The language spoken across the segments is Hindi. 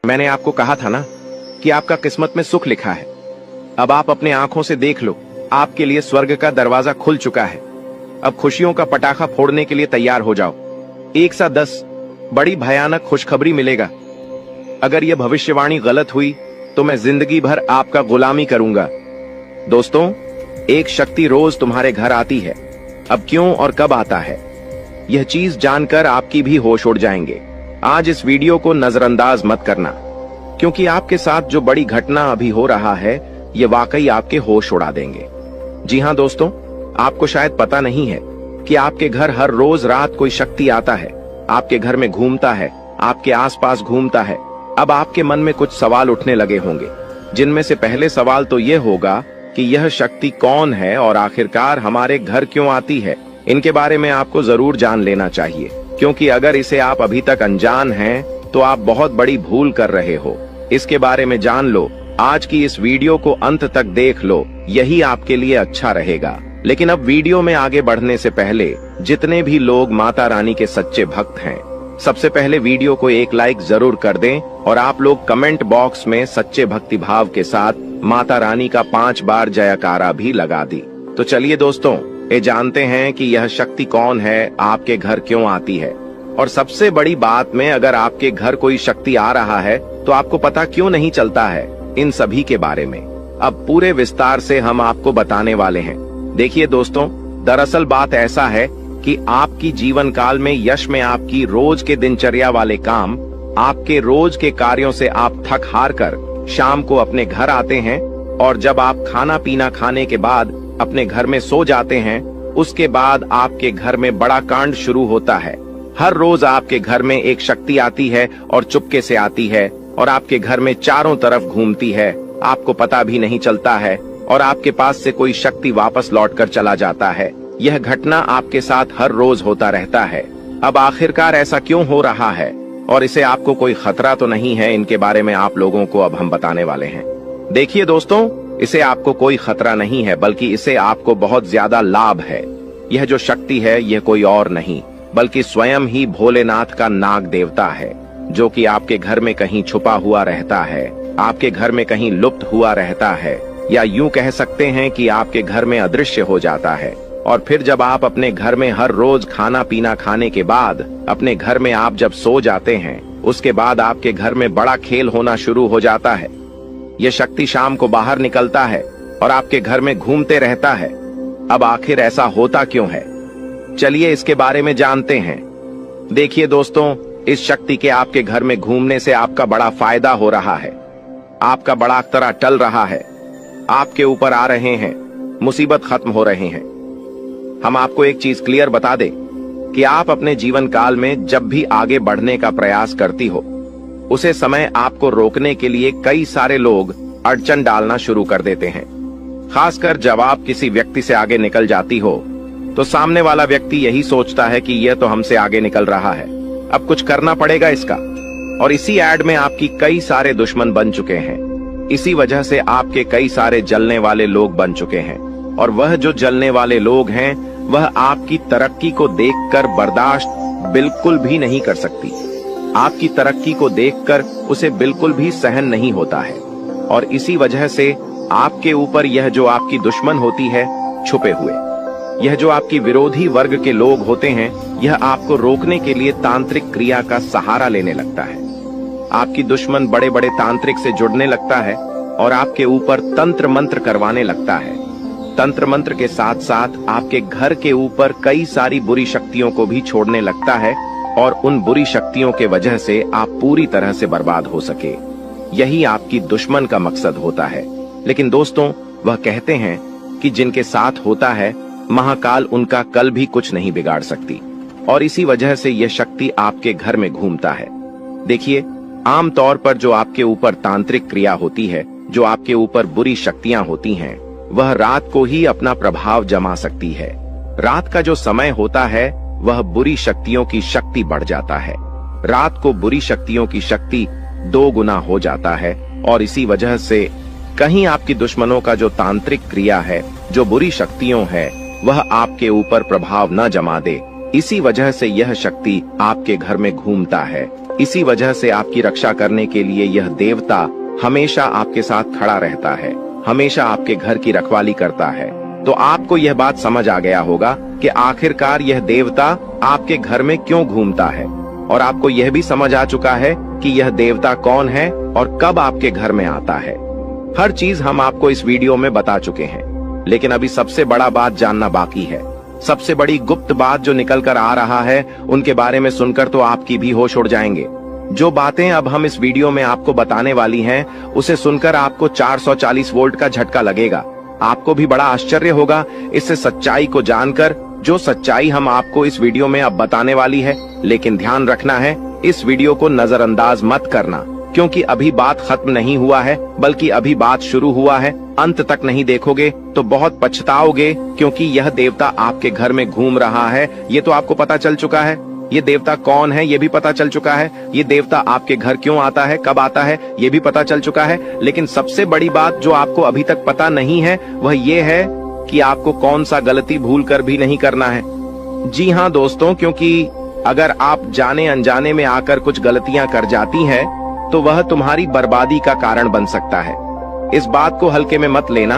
मैंने आपको कहा था ना कि आपका किस्मत में सुख लिखा है। अब आप अपने आंखों से देख लो, आपके लिए स्वर्ग का दरवाजा खुल चुका है। अब खुशियों का पटाखा फोड़ने के लिए तैयार हो जाओ। 1 सा 10 बड़ी भयानक खुशखबरी मिलेगा। अगर यह भविष्यवाणी गलत हुई तो मैं जिंदगी भर आपका गुलामी करूंगा। दोस्तों, एक शक्ति रोज तुम्हारे घर आती है। अब क्यों और कब आता है, यह चीज जानकर आपकी भी होश उड़ जाएंगे। आज इस वीडियो को नजरअंदाज मत करना, क्योंकि आपके साथ जो बड़ी घटना अभी हो रहा है ये वाकई आपके होश उड़ा देंगे। जी हाँ दोस्तों, आपको शायद पता नहीं है कि आपके घर हर रोज रात कोई शक्ति आता है, आपके घर में घूमता है, आपके आसपास घूमता है। अब आपके मन में कुछ सवाल उठने लगे होंगे, जिनमें से पहले सवाल तो यह होगा कि यह शक्ति कौन है और आखिरकार हमारे घर क्यों आती है। इनके बारे में आपको जरूर जान लेना चाहिए, क्योंकि अगर इसे आप अभी तक अनजान हैं तो आप बहुत बड़ी भूल कर रहे हो। इसके बारे में जान लो, आज की इस वीडियो को अंत तक देख लो, यही आपके लिए अच्छा रहेगा। लेकिन अब वीडियो में आगे बढ़ने से पहले जितने भी लोग माता रानी के सच्चे भक्त हैं, सबसे पहले वीडियो को एक लाइक जरूर कर दें और आप लोग कमेंट बॉक्स में सच्चे भक्ति भाव के साथ माता रानी का 5 बार जयकारा भी लगा दी। तो चलिए दोस्तों, ये जानते हैं कि यह शक्ति कौन है, आपके घर क्यों आती है, और सबसे बड़ी बात में अगर आपके घर कोई शक्ति आ रहा है तो आपको पता क्यों नहीं चलता है। इन सभी के बारे में अब पूरे विस्तार से हम आपको बताने वाले हैं। देखिए दोस्तों, दरअसल बात ऐसा है कि आपकी जीवन काल में यश में आपकी रोज के दिनचर्या वाले काम, आपके रोज के कार्यों से आप थक हार कर शाम को अपने घर आते हैं, और जब आप खाना पीना खाने के बाद अपने घर में सो जाते हैं, उसके बाद आपके घर में बड़ा कांड शुरू होता है। हर रोज आपके घर में एक शक्ति आती है और चुपके से आती है और आपके घर में चारों तरफ घूमती है, आपको पता भी नहीं चलता है, और आपके पास से कोई शक्ति वापस लौटकर चला जाता है। यह घटना आपके साथ हर रोज होता रहता है। अब आखिरकार ऐसा क्यों हो रहा है और इसे आपको कोई खतरा तो नहीं है, इनके बारे में आप लोगों को अब हम बताने वाले हैं। देखिए दोस्तों, इसे आपको कोई खतरा नहीं है, बल्कि इसे आपको बहुत ज्यादा लाभ है। यह जो शक्ति है यह कोई और नहीं बल्कि स्वयं ही भोलेनाथ का नाग देवता है, जो कि आपके घर में कहीं छुपा हुआ रहता है, आपके घर में कहीं लुप्त हुआ रहता है, या यूं कह सकते हैं कि आपके घर में अदृश्य हो जाता है। और फिर जब आप अपने घर में हर रोज खाना पीना खाने के बाद अपने घर में आप जब सो जाते हैं, उसके बाद आपके घर में बड़ा खेल होना शुरू हो जाता है। यह शक्ति शाम को बाहर निकलता है और आपके घर में घूमते रहता है। अब आखिर ऐसा होता क्यों है, चलिए इसके बारे में जानते हैं। देखिए दोस्तों, इस शक्ति के आपके घर में घूमने से आपका बड़ा फायदा हो रहा है, आपका बड़ा अख्तरा टल रहा है, आपके ऊपर आ रहे हैं, मुसीबत खत्म हो रहे हैं। हम आपको एक चीज क्लियर बता दें कि आप अपने जीवन काल में जब भी आगे बढ़ने का प्रयास करती हो, उसे समय आपको रोकने के लिए कई सारे लोग अड़चन डालना शुरू कर देते हैं। खासकर जब आप किसी व्यक्ति से आगे निकल जाती हो तो सामने वाला व्यक्ति यही सोचता है कि यह तो हमसे आगे निकल रहा है, अब कुछ करना पड़ेगा इसका। और इसी एड में आपकी कई सारे दुश्मन बन चुके हैं। इसी वजह से आपके कई सारे जलने वाले लोग बन चुके हैं, और वह जो जलने वाले लोग हैं वह आपकी तरक्की को देखकर बर्दाश्त बिल्कुल भी नहीं कर सकती। आपकी तरक्की को देखकर उसे बिल्कुल भी सहन नहीं होता है, और इसी वजह से आपके ऊपर यह जो आपकी दुश्मन होती है छुपे हुए, यह जो आपकी विरोधी वर्ग के लोग होते हैं, यह आपको रोकने के लिए तांत्रिक क्रिया का सहारा लेने लगता है। आपकी दुश्मन बड़े बड़े तांत्रिक से जुड़ने लगता है और आपके ऊपर तंत्र मंत्र करवाने लगता है। तंत्र मंत्र के साथ साथ आपके घर के ऊपर कई सारी बुरी शक्तियों को भी छोड़ने लगता है, और उन बुरी शक्तियों के वजह से आप पूरी तरह से बर्बाद हो सके। यही आपकी दुश्मन का मकसद होता है। लेकिन दोस्तों, वह कहते हैं कि जिनके साथ होता है महाकाल उनका कल भी कुछ नहीं बिगाड़ सकती, और इसी वजह से यह शक्ति आपके घर में घूमता है। देखिए, आमतौर पर जो आपके ऊपर तांत्रिक क्रिया होती है, जो आपके ऊपर बुरी शक्तियां होती हैं, वह रात को ही अपना प्रभाव जमा सकती है। रात का जो समय होता है वह बुरी शक्तियों की शक्ति बढ़ जाता है। रात को बुरी शक्तियों की शक्ति 2 गुना हो जाता है, और इसी वजह से कहीं आपकी दुश्मनों का जो तांत्रिक क्रिया है, जो बुरी शक्तियों है, वह आपके ऊपर प्रभाव न जमा दे। इसी वजह से यह शक्ति आपके घर में घूमता है इसी वजह से आपकी रक्षा करने के लिए यह देवता हमेशा आपके साथ खड़ा रहता है, हमेशा आपके घर की रखवाली करता है। तो आपको यह बात समझ आ गया होगा कि आखिरकार यह देवता आपके घर में क्यों घूमता है, और आपको यह भी समझ आ चुका है कि यह देवता कौन है और कब आपके घर में आता है। हर चीज हम आपको इस वीडियो में बता चुके हैं, लेकिन अभी सबसे बड़ा बात जानना बाकी है। सबसे बड़ी गुप्त बात जो निकल कर आ रहा है, उनके बारे में सुनकर तो आपकी भी होश उड़ जाएंगे। जो बातें अब हम इस वीडियो में आपको बताने वाली हैं, उसे सुनकर आपको 440 वोल्ट का झटका लगेगा। आपको भी बड़ा आश्चर्य होगा इससे सच्चाई को जानकर, जो सच्चाई हम आपको इस वीडियो में अब बताने वाली है। लेकिन ध्यान रखना है, इस वीडियो को नजरअंदाज मत करना, क्योंकि अभी बात खत्म नहीं हुआ है, बल्कि अभी बात शुरू हुआ है। अंत तक नहीं देखोगे तो बहुत पछताओगे, क्योंकि यह देवता आपके घर में घूम रहा है, ये तो आपको पता चल चुका है। ये देवता कौन है ये भी पता चल चुका है। ये देवता आपके घर क्यों आता है, कब आता है, ये भी पता चल चुका है। लेकिन सबसे बड़ी बात जो आपको अभी तक पता नहीं है, वह ये है कि आपको कौन सा गलती भूल कर भी नहीं करना है। जी हाँ दोस्तों, क्योंकि अगर आप जाने अनजाने में आकर कुछ गलतियां कर जाती हैं, तो वह तुम्हारी बर्बादी का कारण बन सकता है। इस बात को हल्के में मत लेना,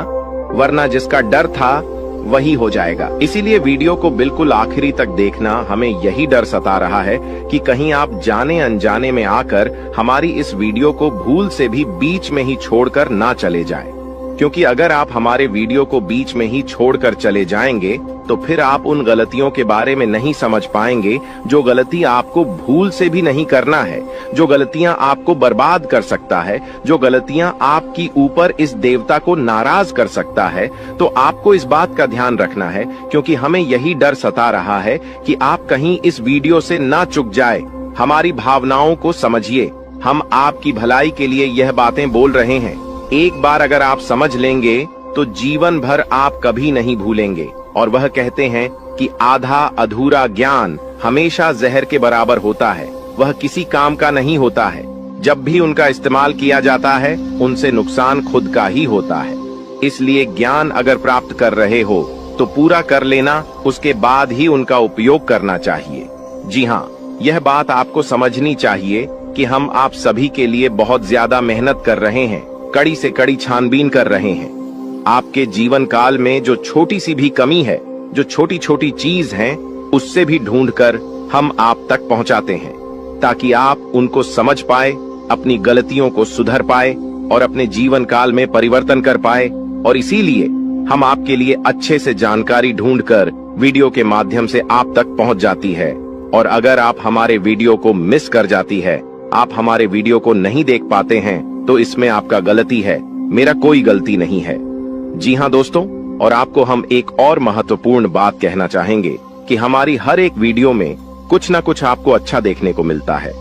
वरना जिसका डर था वही हो जाएगा। इसीलिए वीडियो को बिल्कुल आखिरी तक देखना। हमें यही डर सता रहा है कि कहीं आप जाने अनजाने में आकर हमारी इस वीडियो को भूल से भी बीच में ही छोड़कर ना चले जाएं। क्योंकि अगर आप हमारे वीडियो को बीच में ही छोड़कर चले जाएंगे, तो फिर आप उन गलतियों के बारे में नहीं समझ पाएंगे जो गलती आपको भूल से भी नहीं करना है, जो गलतियां आपको बर्बाद कर सकता है, जो गलतियां आपकी ऊपर इस देवता को नाराज कर सकता है। तो आपको इस बात का ध्यान रखना है, क्योंकि हमें यही डर सता रहा है कि आप कहीं इस वीडियो से ना चूक जाए। हमारी भावनाओं को समझिए, हम आपकी भलाई के लिए यह बातें बोल रहे हैं। एक बार अगर आप समझ लेंगे तो जीवन भर आप कभी नहीं भूलेंगे। और वह कहते हैं कि आधा अधूरा ज्ञान हमेशा जहर के बराबर होता है, वह किसी काम का नहीं होता है। जब भी उनका इस्तेमाल किया जाता है, उनसे नुकसान खुद का ही होता है। इसलिए ज्ञान अगर प्राप्त कर रहे हो तो पूरा कर लेना, उसके बाद ही उनका उपयोग करना चाहिए। जी हाँ, यह बात आपको समझनी चाहिए कि हम आप सभी के लिए बहुत ज्यादा मेहनत कर रहे हैं, कड़ी से कड़ी छानबीन कर रहे हैं। आपके जीवन काल में जो छोटी सी भी कमी है, जो छोटी छोटी चीज है, उससे भी ढूंढकर हम आप तक पहुंचाते हैं, ताकि आप उनको समझ पाए, अपनी गलतियों को सुधर पाए और अपने जीवन काल में परिवर्तन कर पाए। और इसीलिए हम आपके लिए अच्छे से जानकारी ढूंढकर वीडियो के माध्यम से आप तक पहुंच जाती है। और अगर आप हमारे वीडियो को मिस कर जाती है, आप हमारे वीडियो को नहीं देख पाते हैं, तो इसमें आपका गलती है, मेरा कोई गलती नहीं है। जी हाँ दोस्तों, और आपको हम एक और महत्वपूर्ण बात कहना चाहेंगे कि हमारी हर एक वीडियो में कुछ ना कुछ आपको अच्छा देखने को मिलता है,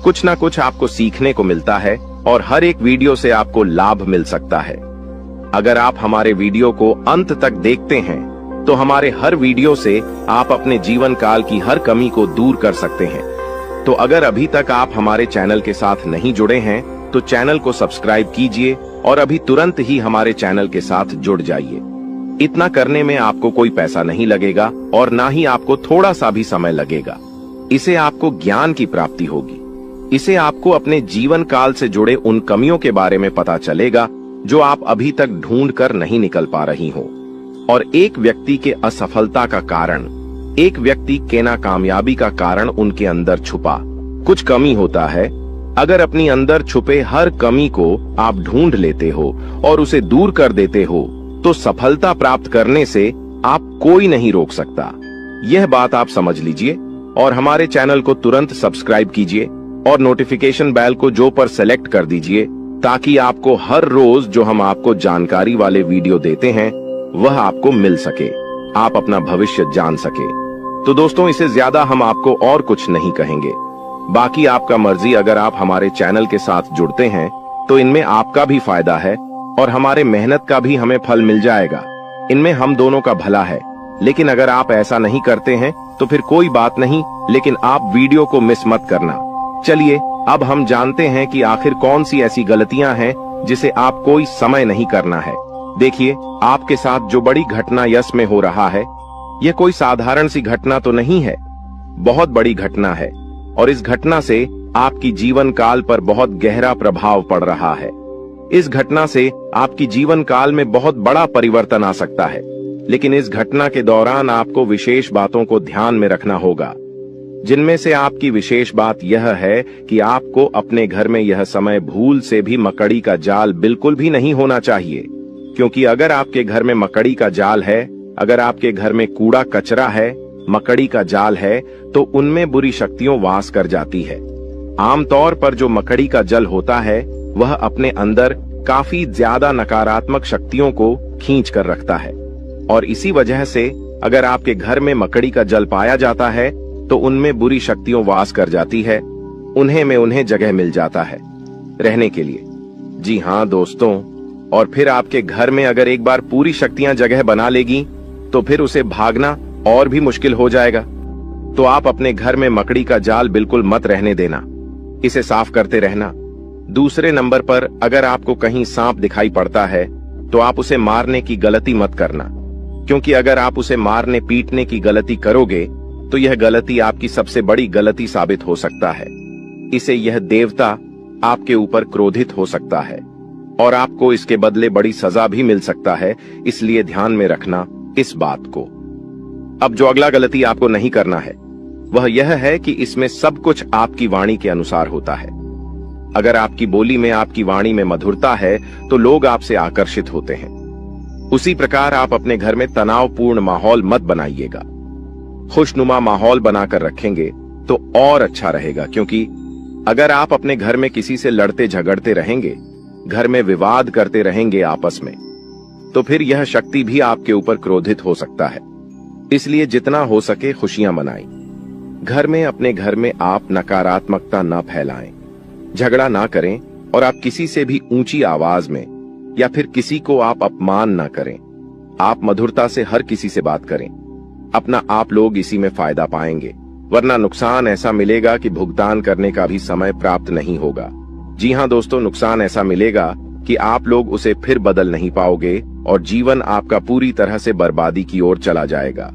कुछ ना कुछ आपको सीखने को मिलता है, और हर एक वीडियो से आपको लाभ मिल सकता है। अगर आप हमारे वीडियो को अंत तक देखते हैं, तो हमारे हर वीडियो से आप अपने जीवन काल की हर कमी को दूर कर सकते हैं। तो अगर अभी तक आप हमारे चैनल के साथ नहीं जुड़े हैं, तो चैनल को सब्सक्राइब कीजिए और अभी तुरंत ही हमारे चैनल के साथ जुड़ जाइए। इतना करने में आपको कोई पैसा नहीं लगेगा और ना ही आपको थोड़ा सा भी समय लगेगा। इसे आपको ज्ञान की प्राप्ति होगी। इसे आपको अपने जीवन काल से जुड़े उन कमियों के बारे में पता चलेगा जो आप अभी तक ढूंढ कर नहीं निकल पा रही हो। और एक व्यक्ति के असफलता का कारण, एक व्यक्ति के नाकामयाबी का कारण उनके अंदर छुपा कुछ कमी होता है। अगर अपनी अंदर छुपे हर कमी को आप ढूंढ लेते हो और उसे दूर कर देते हो, तो सफलता प्राप्त करने से आप कोई नहीं रोक सकता। यह बात आप समझ लीजिए और हमारे चैनल को तुरंत सब्सक्राइब कीजिए और नोटिफिकेशन बेल को जो पर सेलेक्ट कर दीजिए, ताकि आपको हर रोज जो हम आपको जानकारी वाले वीडियो देते हैं वह आपको मिल सके, आप अपना भविष्य जान सके। तो दोस्तों, इसे ज्यादा हम आपको और कुछ नहीं कहेंगे। बाकी आपका मर्जी। अगर आप हमारे चैनल के साथ जुड़ते हैं तो इनमें आपका भी फायदा है और हमारे मेहनत का भी हमें फल मिल जाएगा। इनमें हम दोनों का भला है। लेकिन अगर आप ऐसा नहीं करते हैं तो फिर कोई बात नहीं, लेकिन आप वीडियो को मिस मत करना। चलिए अब हम जानते हैं कि आखिर कौन सी ऐसी गलतियां हैं जिसे आप कोई समय नहीं करना है। देखिए, आपके साथ जो बड़ी घटना यश में हो रहा है, यह कोई साधारण सी घटना तो नहीं है, बहुत बड़ी घटना है। और इस घटना से आपकी जीवन काल पर बहुत गहरा प्रभाव पड़ रहा है। इस घटना से आपकी जीवन काल में बहुत बड़ा परिवर्तन आ सकता है, लेकिन इस घटना के दौरान आपको विशेष बातों को ध्यान में रखना होगा, जिनमें से आपकी विशेष बात यह है कि आपको अपने घर में यह समय भूल से भी मकड़ी का जाल बिल्कुल भी नहीं होना चाहिए, क्योंकि अगर आपके घर में मकड़ी का जाल है, अगर आपके घर में कूड़ा कचरा है, मकड़ी का जाल है, तो उनमें बुरी शक्तियां वास कर जाती है। आमतौर पर जो मकड़ी का जल होता है वह अपने अंदर काफी ज्यादा नकारात्मक शक्तियों को खींच कर रखता है, और इसी वजह से अगर आपके घर में मकड़ी का जल पाया जाता है तो उनमें बुरी शक्तियां वास कर जाती है, उन्हें जगह मिल जाता है रहने के लिए। जी हाँ दोस्तों, और फिर आपके घर में अगर एक बार पूरी शक्तियां जगह बना लेगी तो फिर उसे भागना और भी मुश्किल हो जाएगा। तो आप अपने घर में मकड़ी का जाल बिल्कुल मत रहने देना, इसे साफ करते रहना। दूसरे नंबर पर अगर आपको कहीं सांप दिखाई पड़ता है तो आप उसे मारने की गलती मत करना, क्योंकि अगर आप उसे मारने पीटने की गलती करोगे तो यह गलती आपकी सबसे बड़ी गलती साबित हो सकता है। इसे यह देवता आपके ऊपर क्रोधित हो सकता है और आपको इसके बदले बड़ी सजा भी मिल सकता है, इसलिए ध्यान में रखना इस बात को। अब जो अगला गलती आपको नहीं करना है वह यह है कि इसमें सब कुछ आपकी वाणी के अनुसार होता है। अगर आपकी बोली में, आपकी वाणी में मधुरता है तो लोग आपसे आकर्षित होते हैं। उसी प्रकार आप अपने घर में तनावपूर्ण माहौल मत बनाइएगा। खुशनुमा माहौल बनाकर रखेंगे तो और अच्छा रहेगा, क्योंकि अगर आप अपने घर में किसी से लड़ते झगड़ते रहेंगे, घर में विवाद करते रहेंगे आपस में, तो फिर यह शक्ति भी आपके ऊपर क्रोधित हो सकता है। इसलिए जितना हो सके खुशियां मनाएं। घर में, अपने घर में आप नकारात्मकता न फैलाएं, झगड़ा ना करें, और आप किसी से भी ऊंची आवाज में या फिर किसी को आप अपमान ना करें। आप मधुरता से हर किसी से बात करें। अपना आप लोग इसी में फायदा पाएंगे, वरना नुकसान ऐसा मिलेगा कि भुगतान करने का भी समय प्राप्त नहीं होगा। जी हाँ दोस्तों, नुकसान ऐसा मिलेगा कि आप लोग उसे फिर बदल नहीं पाओगे और जीवन आपका पूरी तरह से बर्बादी की ओर चला जाएगा।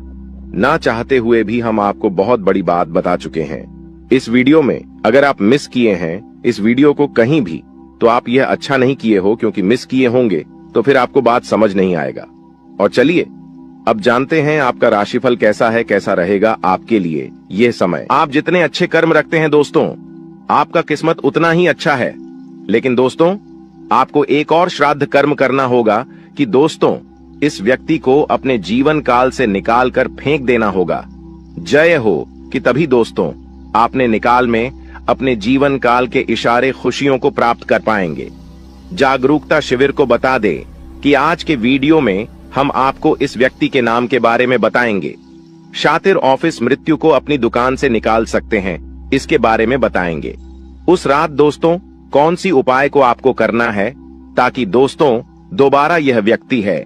ना चाहते हुए भी हम आपको बहुत बड़ी बात बता चुके हैं इस वीडियो में। अगर आप मिस किए हैं इस वीडियो को कहीं भी, तो आप यह अच्छा नहीं किए हो, क्योंकि मिस किए होंगे तो फिर आपको बात समझ नहीं आएगा। और चलिए अब जानते हैं आपका राशिफल कैसा है, कैसा रहेगा आपके लिए यह समय। आप जितने अच्छे कर्म रखते हैं दोस्तों, आपका किस्मत उतना ही अच्छा है। लेकिन दोस्तों, आपको एक और श्राद्ध कर्म करना होगा कि दोस्तों इस व्यक्ति को अपने जीवन काल से निकाल कर फेंक देना होगा। जय हो कि तभी दोस्तों आपने निकाल में अपने जीवन काल के इशारे खुशियों को प्राप्त कर पाएंगे। जागरूकता शिविर को बता दे कि आज के वीडियो में हम आपको इस व्यक्ति के नाम के बारे में बताएंगे। शातिर ऑफिस मृत्यु को अपनी दुकान से निकाल सकते हैं, इसके बारे में बताएंगे। उस रात दोस्तों कौन सी उपाय को आपको करना है ताकि दोस्तों दोबारा यह व्यक्ति है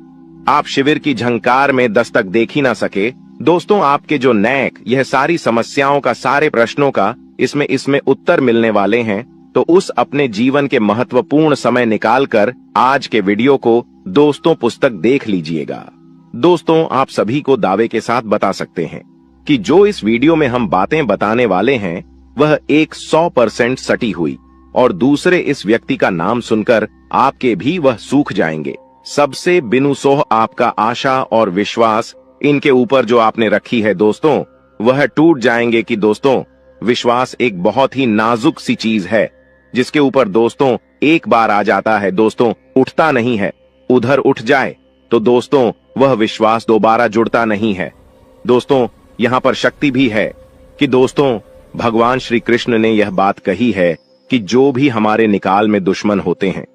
आप शिविर की झंकार में दस्तक देख ही ना सके। दोस्तों आपके जो नैक, यह सारी समस्याओं का, सारे प्रश्नों का इसमें उत्तर मिलने वाले हैं। तो उस अपने जीवन के महत्वपूर्ण समय निकालकर आज के वीडियो को दोस्तों पुस्तक देख लीजिएगा। दोस्तों आप सभी को दावे के साथ बता सकते हैं कि जो इस वीडियो में हम बातें बताने वाले हैं वह 100% सटी हुई, और दूसरे इस व्यक्ति का नाम सुनकर आपके भी वह सूख जाएंगे। सबसे बिनुसोह आपका आशा और विश्वास इनके ऊपर जो आपने रखी है दोस्तों, वह टूट जाएंगे। कि दोस्तों विश्वास एक बहुत ही नाजुक सी चीज है, जिसके ऊपर दोस्तों एक बार आ जाता है दोस्तों उठता नहीं है। उधर उठ जाए तो दोस्तों वह विश्वास दोबारा जुड़ता नहीं है। दोस्तों यहाँ पर शक्ति भी है कि दोस्तों भगवान श्री कृष्ण ने यह बात कही है कि जो भी हमारे निकाल में दुश्मन होते हैं,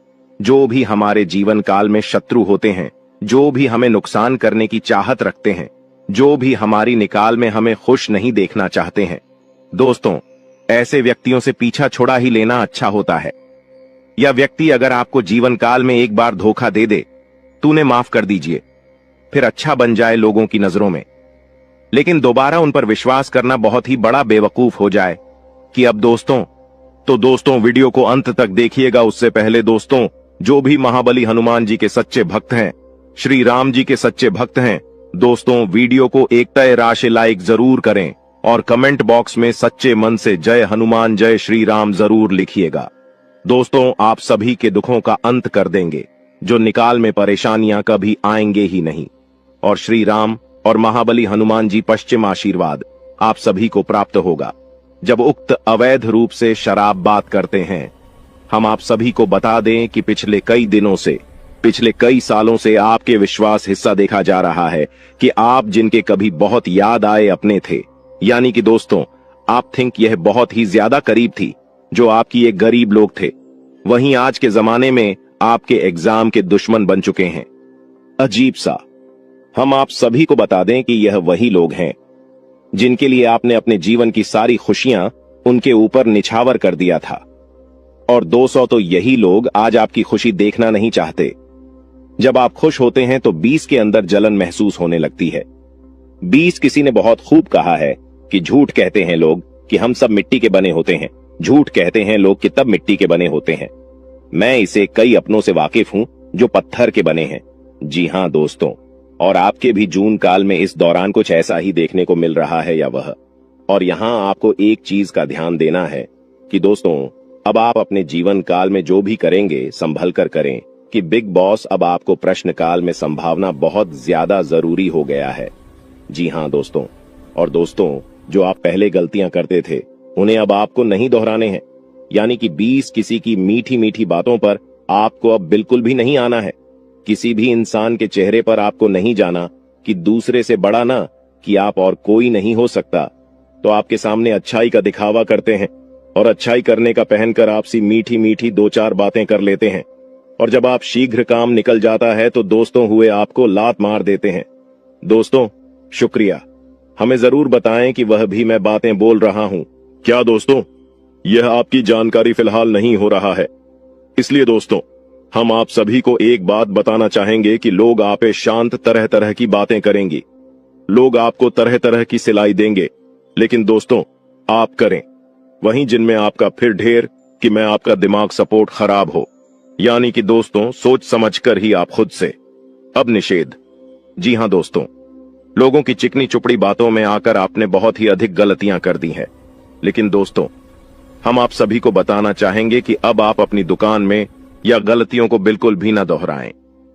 जो भी हमारे जीवन काल में शत्रु होते हैं, जो भी हमें नुकसान करने की चाहत रखते हैं, जो भी हमारी निकाल में हमें खुश नहीं देखना चाहते हैं, दोस्तों ऐसे व्यक्तियों से पीछा छोड़ा ही लेना अच्छा होता है। यह व्यक्ति अगर आपको जीवन काल में एक बार धोखा दे दे, तूने माफ कर दीजिए, फिर अच्छा बन जाए लोगों की नजरों में, लेकिन दोबारा उन पर विश्वास करना बहुत ही बड़ा बेवकूफ हो जाए कि अब दोस्तों वीडियो को अंत तक देखिएगा। उससे पहले दोस्तों जो भी महाबली हनुमान जी के सच्चे भक्त हैं, श्री राम जी के सच्चे भक्त हैं, दोस्तों वीडियो को एक तय राशि लाइक जरूर करें, और कमेंट बॉक्स में सच्चे मन से जय हनुमान जय श्री राम जरूर लिखिएगा। दोस्तों, आप सभी के दुखों का अंत कर देंगे, जो निकाल में परेशानियां कभी आएंगे ही नहीं। और श्री राम और महाबली हनुमान जी पश्चिम आशीर्वाद आप सभी को प्राप्त होगा। जब उक्त अवैध रूप से शराब बात करते हैं, हम आप सभी को बता दें कि पिछले कई दिनों से, पिछले कई सालों से आपके विश्वास हिस्सा देखा जा रहा है कि आप जिनके कभी बहुत याद आए अपने थे, यानी कि दोस्तों आप थिंक यह बहुत ही ज्यादा करीब थी, जो आपकी एक गरीब लोग थे, वहीं आज के जमाने में आपके एग्जाम के दुश्मन बन चुके हैं। अजीब सा। हम आप सभी को बता दें कि यह वही लोग हैं जिनके लिए आपने अपने जीवन की सारी खुशियां उनके ऊपर निछावर कर दिया था। और 200 तो यही लोग आज आपकी खुशी देखना नहीं चाहते। जब आप खुश होते हैं तो 20 के अंदर जलन महसूस होने लगती है। 20 किसी ने बहुत खूब कहा है कि झूठ कहते हैं लोग कि हम सब मिट्टी के बने होते हैं, झूठ कहते हैं लोग कि तब मिट्टी के बने होते हैं। मैं इसे कई अपनों से वाकिफ हूं जो पत्थर के बने हैं। जी हां दोस्तों, और आपके भी जून काल में इस दौरान कुछ ऐसा ही देखने को मिल रहा है या वह। और यहां आपको एक चीज का ध्यान देना है कि दोस्तों अब आप अपने जीवन काल में जो भी करेंगे संभल कर करें, कि बिग बॉस अब आपको प्रश्न काल में संभावना बहुत ज्यादा जरूरी हो गया है। जी हां दोस्तों, और दोस्तों जो आप पहले गलतियां करते थे उन्हें अब आपको नहीं दोहराने हैं, यानी कि 20 किसी की मीठी मीठी बातों पर आपको अब बिल्कुल भी नहीं आना है। किसी भी इंसान के चेहरे पर आपको नहीं जाना कि दूसरे से बड़ा ना कि आप और कोई नहीं हो सकता, तो आपके सामने अच्छाई का दिखावा करते हैं और अच्छाई करने का पहनकर आपसी मीठी मीठी 2-4 बातें कर लेते हैं। और जब आप शीघ्र काम निकल जाता है तो दोस्तों हुए आपको लात मार देते हैं। दोस्तों शुक्रिया, हमें जरूर बताएं कि वह भी मैं बातें बोल रहा हूं क्या। दोस्तों यह आपकी जानकारी फिलहाल नहीं हो रहा है, इसलिए दोस्तों हम आप सभी को एक बात बताना चाहेंगे कि लोग आपे शांत तरह तरह की बातें करेंगी, लोग आपको तरह तरह की सिलाई देंगे, लेकिन दोस्तों आप करें वहीं जिनमें आपका फिर ढेर कि मैं आपका दिमाग सपोर्ट खराब हो, यानी कि दोस्तों सोच समझकर ही आप खुद से। अब निषेध। जी हां दोस्तों, लोगों की चिकनी चुपड़ी बातों में आकर आपने बहुत ही अधिक गलतियां कर दी हैं, लेकिन दोस्तों हम आप सभी को बताना चाहेंगे कि अब आप अपनी दुकान में या गलतियों को बिल्कुल भी न दोहराएं।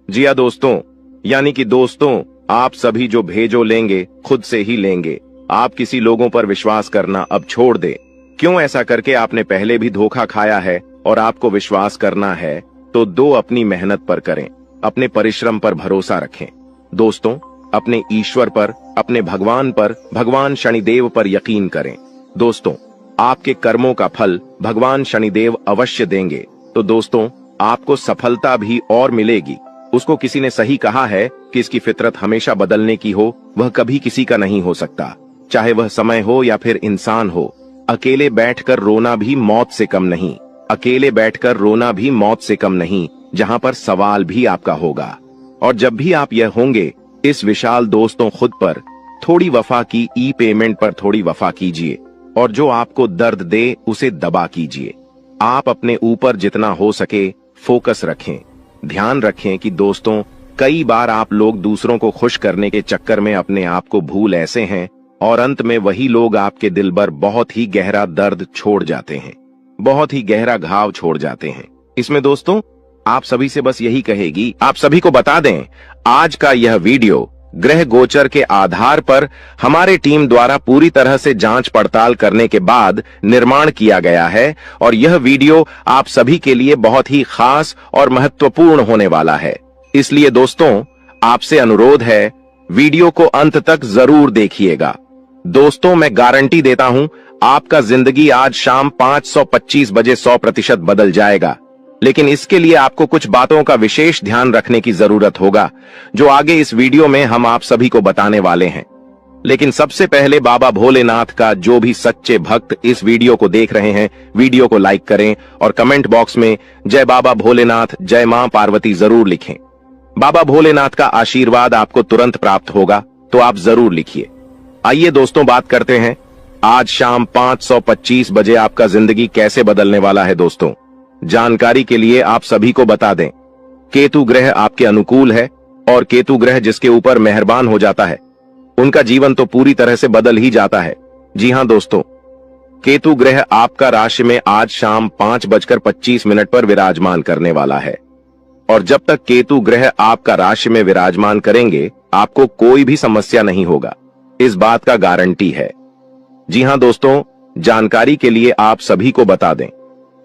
जी हां दोस्तों, यानी कि दोस्तों आप सभी जो भेजो लेंगे खुद से ही लेंगे। आप किसी लोगों पर विश्वास करना अब छोड़ दें। क्यों ऐसा करके आपने पहले भी धोखा खाया है और आपको विश्वास करना है तो दो अपनी मेहनत पर करें, अपने परिश्रम पर भरोसा रखें। दोस्तों अपने ईश्वर पर, अपने भगवान पर, भगवान शनिदेव पर यकीन करें। दोस्तों आपके कर्मों का फल भगवान शनिदेव अवश्य देंगे। तो दोस्तों आपको सफलता भी और मिलेगी। उसको किसी ने सही कहा है कि इसकी फितरत हमेशा बदलने की हो, वह कभी किसी का नहीं हो सकता, चाहे वह समय हो या फिर इंसान हो। अकेले बैठकर रोना भी मौत से कम नहीं, अकेले बैठकर रोना भी मौत से कम नहीं, जहां पर सवाल भी आपका होगा। और जब भी आप यह होंगे, इस विशाल दोस्तों खुद पर थोड़ी वफा की ई पेमेंट पर थोड़ी वफा कीजिए, और जो आपको दर्द दे उसे दबा कीजिए। आप अपने ऊपर जितना हो सके फोकस रखें। ध्यान रखें कि दोस्तों कई बार आप लोग दूसरों को खुश करने के चक्कर में अपने आप को भूल ऐसे हैं, और अंत में वही लोग आपके दिल पर बहुत ही गहरा दर्द छोड़ जाते हैं, बहुत ही गहरा घाव छोड़ जाते हैं। इसमें दोस्तों आप सभी से बस यही कहेगी, आप सभी को बता दें आज का यह वीडियो ग्रह गोचर के आधार पर हमारे टीम द्वारा पूरी तरह से जांच पड़ताल करने के बाद निर्माण किया गया है, और यह वीडियो आप सभी के लिए बहुत ही खास और महत्वपूर्ण होने वाला है। इसलिए दोस्तों आपसे अनुरोध है वीडियो को अंत तक जरूर देखिएगा। दोस्तों मैं गारंटी देता हूं आपका जिंदगी आज शाम 5:25 बजे 100% बदल जाएगा, लेकिन इसके लिए आपको कुछ बातों का विशेष ध्यान रखने की जरूरत होगा, जो आगे इस वीडियो में हम आप सभी को बताने वाले हैं। लेकिन सबसे पहले बाबा भोलेनाथ का जो भी सच्चे भक्त इस वीडियो को देख रहे हैं, वीडियो को लाइक करें और कमेंट बॉक्स में जय बाबा भोलेनाथ, जय मां पार्वती जरूर लिखें। बाबा भोलेनाथ का आशीर्वाद आपको तुरंत प्राप्त होगा, तो आप जरूर लिखिए। आइए दोस्तों बात करते हैं आज शाम 5:25 बजे आपका जिंदगी कैसे बदलने वाला है। दोस्तों जानकारी के लिए आप सभी को बता दें, केतु ग्रह आपके अनुकूल है, और केतु ग्रह जिसके ऊपर मेहरबान हो जाता है उनका जीवन तो पूरी तरह से बदल ही जाता है। जी हां दोस्तों, केतु ग्रह आपका राशि में आज शाम 5:25 पर विराजमान करने वाला है। और जब तक केतु ग्रह आपका राशि में विराजमान करेंगे, आपको कोई भी समस्या नहीं होगा, इस बात का गारंटी है। जी हां दोस्तों, जानकारी के लिए आप सभी को बता दें,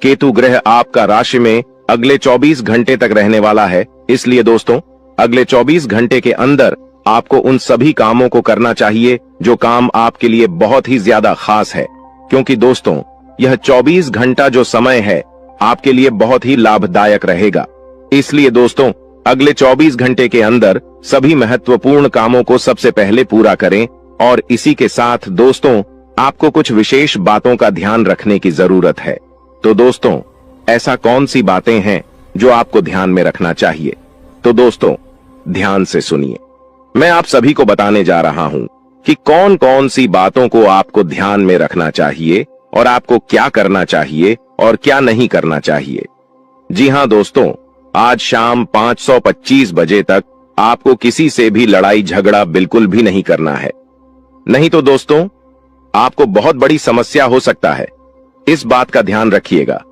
केतु ग्रह आपका राशि में अगले 24 घंटे तक रहने वाला है। इसलिए दोस्तों, अगले 24 घंटे के अंदर आपको उन सभी कामों को करना चाहिए जो काम आपके लिए बहुत ही ज्यादा खास है, क्योंकि दोस्तों यह 24 घंटा जो समय है आपके लिए बहुत ही लाभदायक रहेगा। इसलिए दोस्तों, अगले 24 घंटे के अंदर सभी महत्वपूर्ण कामों को सबसे पहले पूरा करें। और इसी के साथ दोस्तों, आपको कुछ विशेष बातों का ध्यान रखने की जरूरत है। तो दोस्तों, ऐसा कौन सी बातें हैं जो आपको ध्यान में रखना चाहिए? तो दोस्तों, ध्यान से सुनिए। मैं आप सभी को बताने जा रहा हूं कि कौन कौन सी बातों को आपको ध्यान में रखना चाहिए और आपको क्या करना चाहिए और क्या नहीं करना चाहिए। जी हां दोस्तों, आज शाम 5:25 बजे तक आपको किसी से भी लड़ाई झगड़ा बिल्कुल भी नहीं करना है, नहीं तो दोस्तों आपको बहुत बड़ी समस्या हो सकता है। इस बात का ध्यान रखिएगा।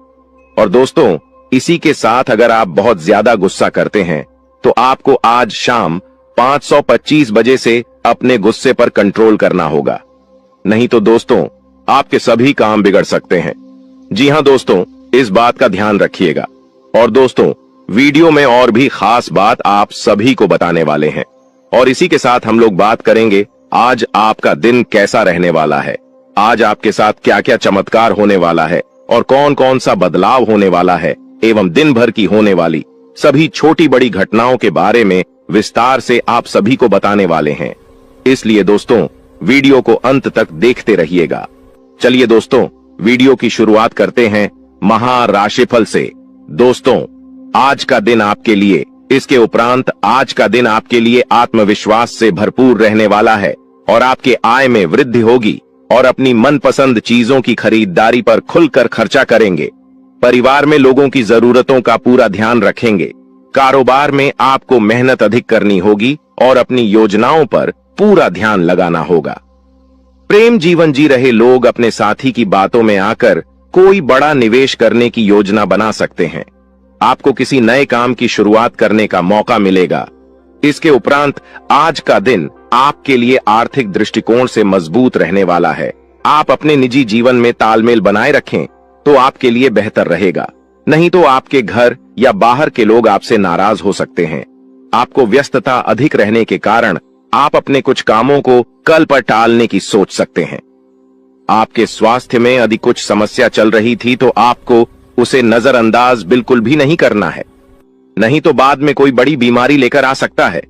और दोस्तों, इसी के साथ अगर आप बहुत ज्यादा गुस्सा करते हैं तो आपको आज शाम 5:25 बजे से अपने गुस्से पर कंट्रोल करना होगा, नहीं तो दोस्तों आपके सभी काम बिगड़ सकते हैं। जी हां दोस्तों, इस बात का ध्यान रखिएगा। और दोस्तों, वीडियो में और भी खास बात आप सभी को बताने वाले हैं। और इसी के साथ हम लोग बात करेंगे आज आपका दिन कैसा रहने वाला है, आज आपके साथ क्या क्या चमत्कार होने वाला है और कौन कौन सा बदलाव होने वाला है, एवं दिन भर की होने वाली सभी छोटी बड़ी घटनाओं के बारे में विस्तार से आप सभी को बताने वाले हैं। इसलिए दोस्तों, वीडियो को अंत तक देखते रहिएगा। चलिए दोस्तों, वीडियो की शुरुआत करते हैं महाराशिफल से। दोस्तों, आज का दिन आपके लिए, इसके उपरांत आज का दिन आपके लिए आत्मविश्वास से भरपूर रहने वाला है और आपके आय में वृद्धि होगी और अपनी मनपसंद चीजों की खरीदारी पर खुलकर खर्चा करेंगे। परिवार में लोगों की जरूरतों का पूरा ध्यान रखेंगे। कारोबार में आपको मेहनत अधिक करनी होगी और अपनी योजनाओं पर पूरा ध्यान लगाना होगा। प्रेम जीवन जी रहे लोग अपने साथी की बातों में आकर कोई बड़ा निवेश करने की योजना बना सकते हैं। आपको किसी नए काम की शुरुआत करने का मौका मिलेगा। इसके उपरांत आज का दिन आपके लिए आर्थिक दृष्टिकोण से मजबूत रहने वाला है। आप अपने निजी जीवन में तालमेल बनाए रखें तो आपके लिए बेहतर रहेगा, नहीं तो आपके घर या बाहर के लोग आपसे नाराज हो सकते हैं। आपको व्यस्तता अधिक रहने के कारण आप अपने कुछ कामों को कल पर टालने की सोच सकते हैं। आपके स्वास्थ्य में यदि कुछ समस्या चल रही थी तो आपको उसे नजरअंदाज बिल्कुल भी नहीं करना है, नहीं तो बाद में कोई बड़ी बीमारी लेकर आ सकता है।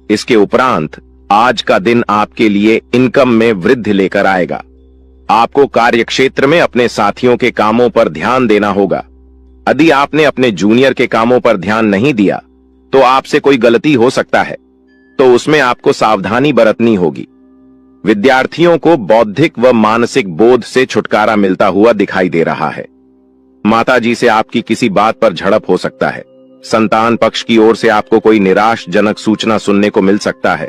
इसके उपरांत आज का दिन आपके लिए इनकम में वृद्धि लेकर आएगा। आपको कार्यक्षेत्र में अपने साथियों के कामों पर ध्यान देना होगा। यदि आपने अपने जूनियर के कामों पर ध्यान नहीं दिया तो आपसे कोई गलती हो सकता है, तो उसमें आपको सावधानी बरतनी होगी। विद्यार्थियों को बौद्धिक व मानसिक बोध से छुटकारा मिलता हुआ दिखाई दे रहा है। माताजी से आपकी किसी बात पर झड़प हो सकता है। संतान पक्ष की ओर से आपको कोई निराशजनक सूचना सुनने को मिल सकता है।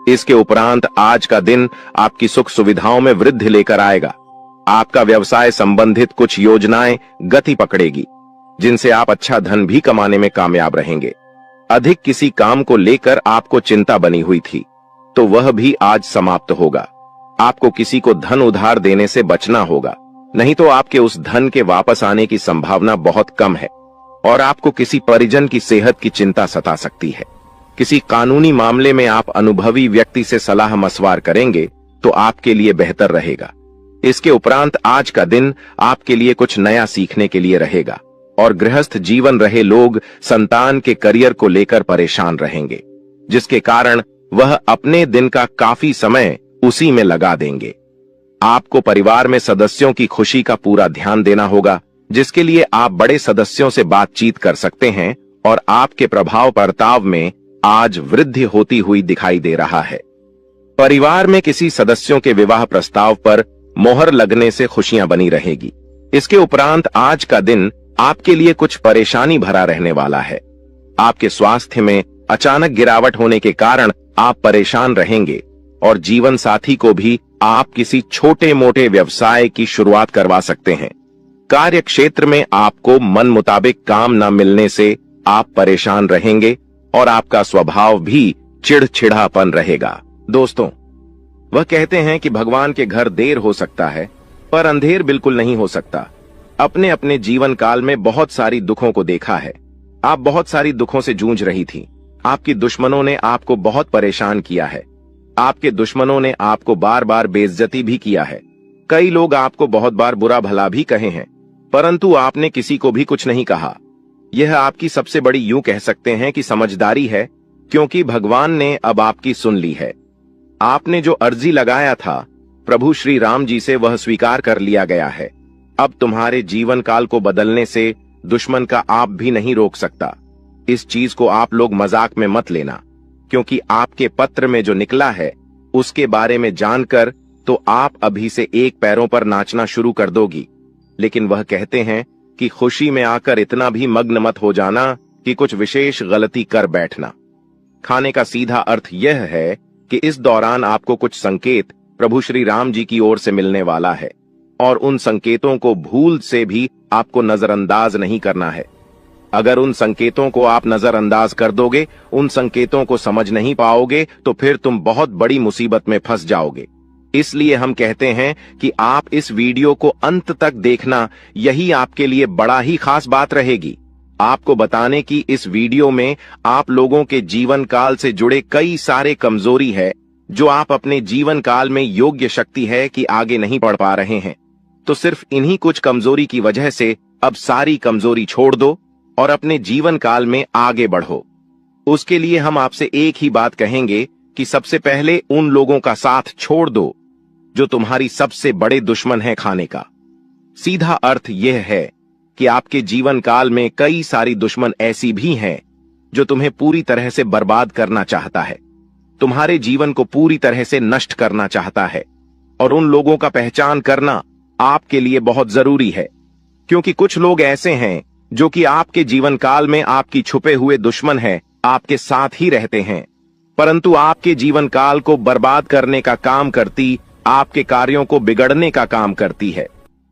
इसके उपरांत आज का दिन आपकी सुख सुविधाओं में वृद्धि लेकर आएगा। आपका व्यवसाय संबंधित कुछ योजनाएं गति पकड़ेगी, जिनसे आप अच्छा धन भी कमाने में कामयाब रहेंगे। अधिक किसी काम को लेकर आपको चिंता बनी हुई थी तो वह भी आज समाप्त होगा। आपको किसी को धन उधार देने से बचना होगा, नहीं तो आपके उस धन के वापस आने की संभावना बहुत कम है। और आपको किसी परिजन की सेहत की चिंता सता सकती है। किसी कानूनी मामले में आप अनुभवी व्यक्ति से सलाह मशवरा करेंगे तो आपके लिए बेहतर रहेगा। इसके उपरांत आज का दिन आपके लिए कुछ नया सीखने के लिए रहेगा और गृहस्थ जीवन रहे लोग संतान के करियर को लेकर परेशान रहेंगे, जिसके कारण वह अपने दिन का काफी समय उसी में लगा देंगे। आपको परिवार में सदस्यों की खुशी का पूरा ध्यान देना होगा, जिसके लिए आप बड़े सदस्यों से बातचीत कर सकते हैं और आपके प्रभाव बर्ताव में आज वृद्धि होती हुई दिखाई दे रहा है। परिवार में किसी सदस्यों के विवाह प्रस्ताव पर मोहर लगने से खुशियां बनी रहेगी। इसके उपरांत आज का दिन आपके लिए कुछ परेशानी भरा रहने वाला है। आपके स्वास्थ्य में अचानक गिरावट होने के कारण आप परेशान रहेंगे और जीवन साथी को भी आप किसी छोटे मोटे व्यवसाय की शुरुआत करवा सकते हैं। कार्य क्षेत्र में आपको मन मुताबिक काम न मिलने से आप परेशान रहेंगे और आपका स्वभाव भी चिड़चिड़ापन रहेगा। दोस्तों, वह कहते हैं कि भगवान के घर देर हो सकता है पर अंधेर बिल्कुल नहीं हो सकता। अपने अपने जीवन काल में बहुत सारी दुखों को देखा है। आप बहुत सारी दुखों से जूझ रही थी। आपकी दुश्मनों ने आपको बहुत परेशान किया है। आपके दुश्मनों ने आपको बार बार बेइज्जती भी किया है। कई लोग आपको बहुत बार बुरा भला भी कहे हैं, परंतु आपने किसी को भी कुछ नहीं कहा। यह आपकी सबसे बड़ी, यूं कह सकते हैं कि समझदारी है, क्योंकि भगवान ने अब आपकी सुन ली है। आपने जो अर्जी लगाया था प्रभु श्री राम जी से, वह स्वीकार कर लिया गया है। अब तुम्हारे जीवन काल को बदलने से दुश्मन का आप भी नहीं रोक सकता। इस चीज को आप लोग मजाक में मत लेना, क्योंकि आपके पत्र में जो निकला है उसके बारे में जानकर तो आप अभी से एक पैरों पर नाचना शुरू कर दोगी। लेकिन वह कहते हैं कि खुशी में आकर इतना भी मग्न मत हो जाना कि कुछ विशेष गलती कर बैठना। खाने का सीधा अर्थ यह है कि इस दौरान आपको कुछ संकेत प्रभु श्री राम जी की ओर से मिलने वाला है, और उन संकेतों को भूल से भी आपको नजरअंदाज नहीं करना है। अगर उन संकेतों को आप नजरअंदाज कर दोगे, उन संकेतों को समझ नहीं पाओगे, तो फिर तुम बहुत बड़ी मुसीबत में फंस जाओगे। इसलिए हम कहते हैं कि आप इस वीडियो को अंत तक देखना, यही आपके लिए बड़ा ही खास बात रहेगी। आपको बताने की इस वीडियो में आप लोगों के जीवन काल से जुड़े कई सारे कमजोरी है, जो आप अपने जीवन काल में योग्य शक्ति है कि आगे नहीं बढ़ पा रहे हैं। तो सिर्फ इन्हीं कुछ कमजोरी की वजह से अब सारी कमजोरी छोड़ दो और अपने जीवन काल में आगे बढ़ो। उसके लिए हम आपसे एक ही बात कहेंगे कि सबसे पहले उन लोगों का साथ छोड़ दो जो तुम्हारी सबसे बड़े दुश्मन है खाने का। सीधा अर्थ यह है कि आपके जीवन काल में कई सारी दुश्मन ऐसी भी हैं जो तुम्हें पूरी तरह से बर्बाद करना चाहता है, तुम्हारे जीवन को पूरी तरह से नष्ट करना चाहता है। और उन लोगों का पहचान करना आपके लिए बहुत जरूरी है, क्योंकि कुछ लोग ऐसे हैं जो कि आपके जीवन काल में आपकी छुपे हुए दुश्मन हैं, आपके साथ ही रहते हैं, परंतु आपके जीवन काल को बर्बाद करने का काम करती, आपके कार्यों को बिगड़ने का काम करती है।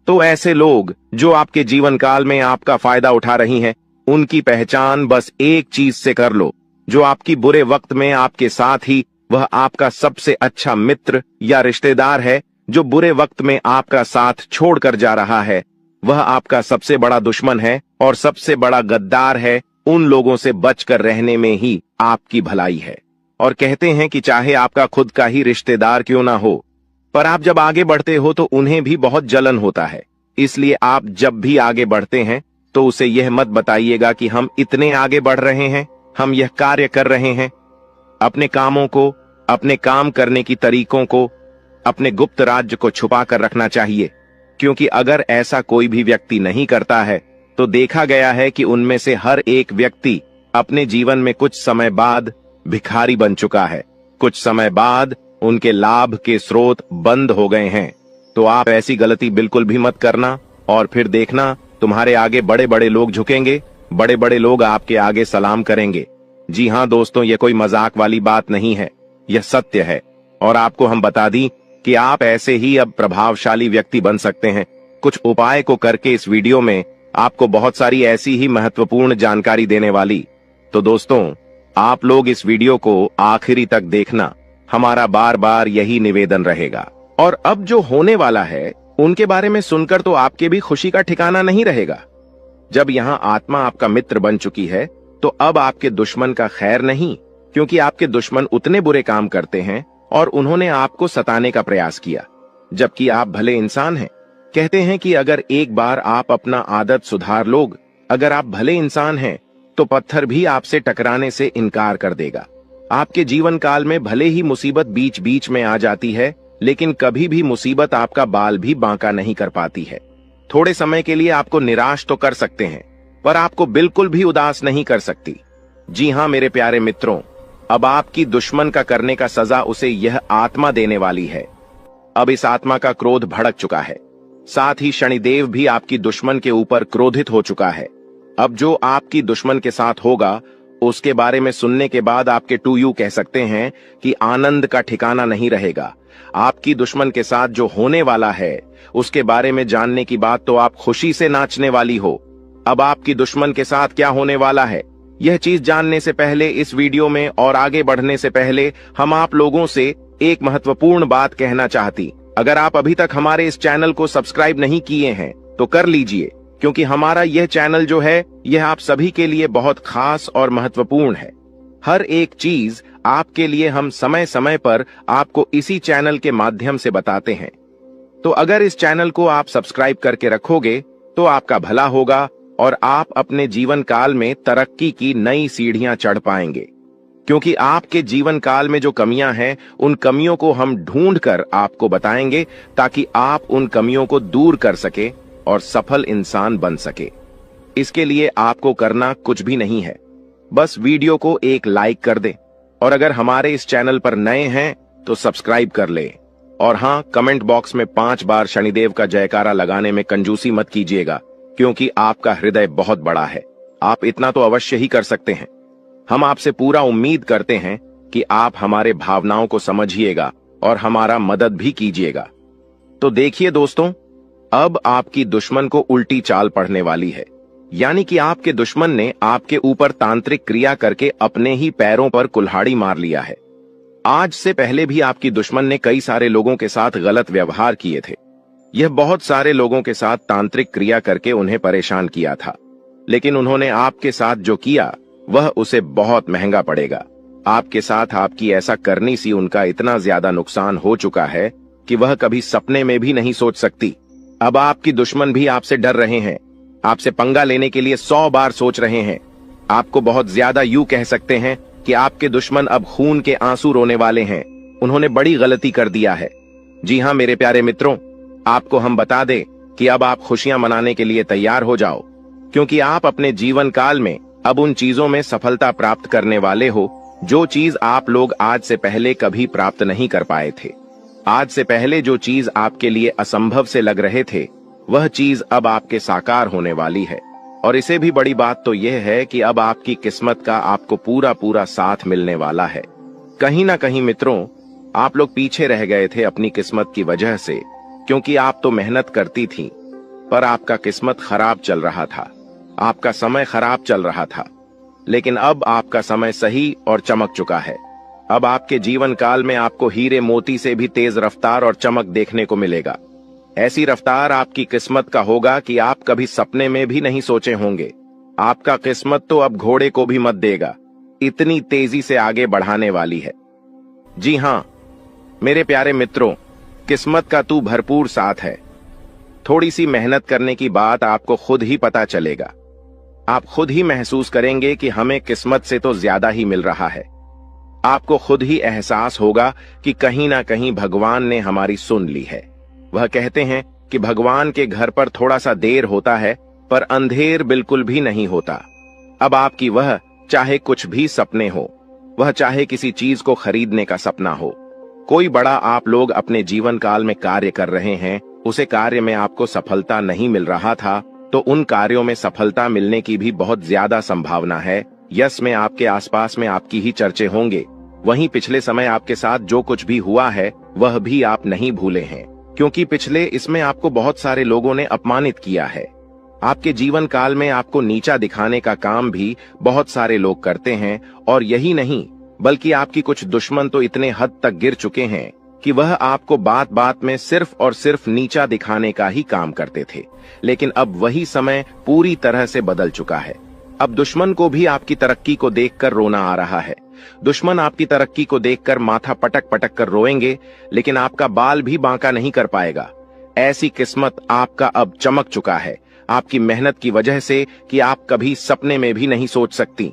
तो ऐसे लोग जो आपके जीवन काल में आपका फायदा उठा रही हैं, उनकी पहचान बस एक चीज से कर लो, जो आपकी बुरे वक्त में आपके साथ ही वह आपका सबसे अच्छा मित्र या रिश्तेदार है, जो बुरे वक्त में आपका साथ छोड़कर जा रहा है, वह आपका सबसे बड़ा दुश्मन है और सबसे बड़ा गद्दार है। उन लोगों से बचकर रहने में ही आपकी भलाई है। और कहते हैं कि चाहे आपका खुद का ही रिश्तेदार क्यों ना हो, पर आप जब आगे बढ़ते हो तो उन्हें भी बहुत जलन होता है। इसलिए आप जब भी आगे बढ़ते हैं तो उसे यह मत बताइएगा कि हम इतने आगे बढ़ रहे हैं, हम यह कार्य कर रहे हैं। अपने कामों को, अपने काम करने की तरीकों को, अपने गुप्त राज्य को छुपा कर रखना चाहिए, क्योंकि अगर ऐसा कोई भी व्यक्ति नहीं करता है तो देखा गया है कि उनमें से हर एक व्यक्ति अपने जीवन में कुछ समय बाद भिखारी बन चुका है। कुछ समय बाद उनके लाभ के स्रोत बंद हो गए हैं। तो आप ऐसी गलती बिल्कुल भी मत करना, और फिर देखना तुम्हारे आगे बड़े बड़े लोग झुकेंगे, बड़े बड़े लोग आपके आगे सलाम करेंगे। जी हाँ दोस्तों, ये कोई मजाक वाली बात नहीं है, यह सत्य है। और आपको हम बता दी कि आप ऐसे ही अब प्रभावशाली व्यक्ति बन सकते हैं। कुछ उपाय को करके इस वीडियो में आपको बहुत सारी ऐसी ही महत्वपूर्ण जानकारी देने वाली। तो दोस्तों, आप लोग इस वीडियो को आखिरी तक देखना, हमारा बार बार यही निवेदन रहेगा। और अब जो होने वाला है उनके बारे में सुनकर तो आपके भी खुशी का ठिकाना नहीं रहेगा। जब यहाँ आत्मा आपका मित्र बन चुकी है तो अब आपके दुश्मन का खैर नहीं, क्योंकि आपके दुश्मन उतने बुरे काम करते हैं और उन्होंने आपको सताने का प्रयास किया, जबकि आप भले इंसान हैं। कहते हैं कि अगर एक बार आप अपना आदत सुधार लोग, अगर आप भले इंसान हैं तो पत्थर भी आपसे टकराने से इनकार कर देगा। आपके जीवन काल में भले ही मुसीबत बीच बीच में आ जाती है, लेकिन कभी भी मुसीबत आपका बाल भी बांका नहीं कर पाती है। थोड़े समय के लिए आपको निराश तो कर सकते हैं, पर आपको बिल्कुल भी उदास नहीं कर सकती। जी हाँ मेरे प्यारे मित्रों, अब आपकी दुश्मन का करने का सजा उसे यह आत्मा देने वाली है। अब इस आत्मा का क्रोध भड़क चुका है, साथ ही शनिदेव भी आपकी दुश्मन के ऊपर क्रोधित हो चुका है। अब जो आपकी दुश्मन के साथ होगा उसके बारे में सुनने के बाद आपके टू यू कह सकते हैं कि आनंद का ठिकाना नहीं रहेगा। आपकी दुश्मन के साथ जो होने वाला है उसके बारे में जानने की बात तो आप खुशी से नाचने वाली हो। अब आपकी दुश्मन के साथ क्या होने वाला है, यह चीज जानने से पहले इस वीडियो में और आगे बढ़ने से पहले हम आप लोगों से एक महत्वपूर्ण बात कहना चाहती। अगर आप अभी तक हमारे इस चैनल को सब्सक्राइब नहीं किए हैं तो कर लीजिए, क्योंकि हमारा यह चैनल जो है यह आप सभी के लिए बहुत खास और महत्वपूर्ण है। हर एक चीज आपके लिए हम समय समय पर आपको इसी चैनल के माध्यम से बताते हैं। तो अगर इस चैनल को आप सब्सक्राइब करके रखोगे तो आपका भला होगा और आप अपने जीवन काल में तरक्की की नई सीढ़ियां चढ़ पाएंगे। क्योंकि आपके जीवन काल में जो कमियां हैं उन कमियों को हम ढूंढकर आपको बताएंगे ताकि आप उन कमियों को दूर कर सके और सफल इंसान बन सके। इसके लिए आपको करना कुछ भी नहीं है, बस वीडियो को एक लाइक कर दे और अगर हमारे इस चैनल पर नए हैं तो सब्सक्राइब कर ले। और हां, कमेंट बॉक्स में 5 बार शनिदेव का जयकारा लगाने में कंजूसी मत कीजिएगा, क्योंकि आपका हृदय बहुत बड़ा है। आप इतना तो अवश्य ही कर सकते हैं। हम आपसे पूरा उम्मीद करते हैं कि आप हमारे भावनाओं को समझिएगा और हमारा मदद भी कीजिएगा। तो देखिए दोस्तों, अब आपकी दुश्मन को उल्टी चाल पड़ने वाली है, यानी कि आपके दुश्मन ने आपके ऊपर तांत्रिक क्रिया करके अपने ही पैरों पर कुल्हाड़ी मार लिया है। आज से पहले भी आपकी दुश्मन ने कई सारे लोगों के साथ गलत व्यवहार किए थे। यह बहुत सारे लोगों के साथ तांत्रिक क्रिया करके उन्हें परेशान किया था, लेकिन उन्होंने आपके साथ जो किया वह उसे बहुत महंगा पड़ेगा। आपके साथ आपकी ऐसा करनी सी उनका इतना ज्यादा नुकसान हो चुका है कि वह कभी सपने में भी नहीं सोच सकती। अब आपकी दुश्मन भी आपसे डर रहे हैं, आपसे पंगा लेने के लिए 100 बार सोच रहे हैं। आपको बहुत ज्यादा यूं कह सकते हैं कि आपके दुश्मन अब खून के आंसू रोने वाले हैं। उन्होंने बड़ी गलती कर दिया है। जी हां मेरे प्यारे मित्रों, आपको हम बता दें कि अब आप खुशियां मनाने के लिए तैयार हो जाओ, क्योंकि आप अपने जीवन काल में अब उन चीजों में सफलता प्राप्त करने वाले हो जो चीज आप लोग आज से पहले कभी प्राप्त नहीं कर पाए थे। आज से पहले जो चीज आपके लिए असंभव से लग रहे थे वह चीज अब आपके साकार होने वाली है। और इसे भी बड़ी बात तो यह है कि अब आपकी किस्मत का आपको पूरा पूरा साथ मिलने वाला है। कहीं ना कहीं मित्रों, आप लोग पीछे रह गए थे अपनी किस्मत की वजह से, क्योंकि आप तो मेहनत करती थी, पर आपका किस्मत खराब चल रहा था, आपका समय खराब चल रहा था। लेकिन अब आपका समय सही और चमक चुका है। अब आपके जीवन काल में आपको हीरे मोती से भी तेज रफ्तार और चमक देखने को मिलेगा। ऐसी रफ्तार आपकी किस्मत का होगा कि आप कभी सपने में भी नहीं सोचे होंगे। आपका किस्मत तो अब घोड़े को भी मत देगा, इतनी तेजी से आगे बढ़ाने वाली है। जी हां मेरे प्यारे मित्रों, किस्मत का तू भरपूर साथ है। थोड़ी सी मेहनत करने की बात आपको खुद ही पता चलेगा। आप खुद ही महसूस करेंगे कि हमें किस्मत से तो ज्यादा ही मिल रहा है। आपको खुद ही एहसास होगा कि कहीं ना कहीं भगवान ने हमारी सुन ली है। वह कहते हैं कि भगवान के घर पर थोड़ा सा देर होता है पर अंधेर बिल्कुल भी नहीं होता। अब आपकी वह चाहे कुछ भी सपने हो, वह चाहे किसी चीज को खरीदने का सपना हो, कोई बड़ा आप लोग अपने जीवन काल में कार्य कर रहे हैं, उसे कार्य में आपको सफलता नहीं मिल रहा था, तो उन कार्यों में सफलता मिलने की भी बहुत ज्यादा संभावना है। यश में आपके आसपास में आपकी ही चर्चे होंगे। वहीं पिछले समय आपके साथ जो कुछ भी हुआ है वह भी आप नहीं भूले हैं, क्योंकि पिछले इसमें आपको बहुत सारे लोगों ने अपमानित किया है। आपके जीवन काल में आपको नीचा दिखाने का काम भी बहुत सारे लोग करते हैं। और यही नहीं, बल्कि आपकी कुछ दुश्मन तो इतने हद तक गिर चुके हैं कि वह आपको बात बात में सिर्फ और सिर्फ नीचा दिखाने का ही काम करते थे। लेकिन अब वही समय पूरी तरह से बदल चुका है। अब दुश्मन को भी आपकी तरक्की को देखकर रोना आ रहा है। दुश्मन आपकी तरक्की को देखकर माथा पटक पटक कर रोएंगे, लेकिन आपका बाल भी बांका नहीं कर पाएगा। ऐसी किस्मत आपका अब चमक चुका है, आपकी मेहनत की वजह से कि आप कभी सपने में भी नहीं सोच सकती।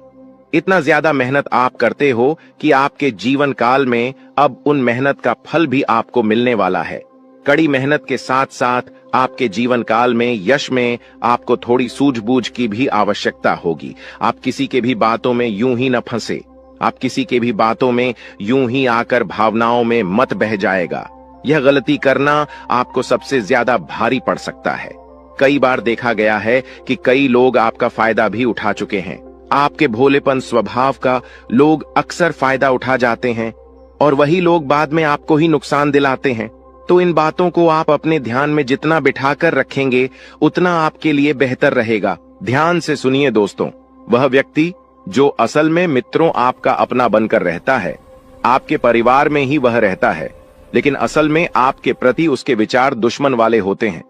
इतना ज्यादा मेहनत आप करते हो कि आपके जीवन काल में अब उन मेहनत का फल भी आपको मिलने वाला है। कड़ी मेहनत के साथ साथ आपके जीवन काल में यश में आपको थोड़ी सूझबूझ की भी आवश्यकता होगी। आप किसी के भी बातों में यूं ही न फंसे, आप किसी के भी बातों में यूं ही आकर भावनाओं में मत बह जाएगा। यह गलती करना आपको सबसे ज्यादा भारी पड़ सकता है। कई बार देखा गया है कि कई लोग आपका फायदा भी उठा चुके हैं। आपके भोलेपन स्वभाव का लोग अक्सर फायदा उठा जाते हैं। और वही लोग बाद में आपको ही नुकसान दिलाते हैं। तो इन बातों को आप अपने ध्यान में जितना बिठाकर रखेंगे उतना आपके लिए बेहतर रहेगा। ध्यान से सुनिए दोस्तों, वह व्यक्ति जो असल में मित्रों आपका अपना बनकर रहता है, आपके परिवार में ही वह रहता है, लेकिन असल में आपके प्रति उसके विचार दुश्मन वाले होते हैं।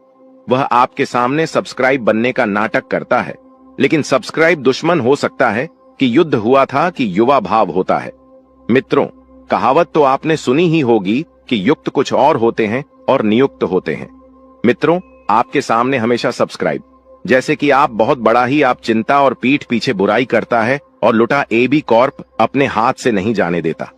वह आपके सामने सब्सक्राइब बनने का नाटक करता है, लेकिन सब्सक्राइब दुश्मन हो सकता है कि युद्ध हुआ था कि युवा भाव होता है। मित्रों, कहावत तो आपने सुनी ही होगी कि युक्त कुछ और होते हैं और नियुक्त होते हैं। मित्रों, आपके सामने हमेशा सब्सक्राइब, जैसे कि आप बहुत बड़ा ही आप चिंता और पीठ पीछे बुराई करता है और लुटा AB कॉर्प अपने हाथ से नहीं जाने देता।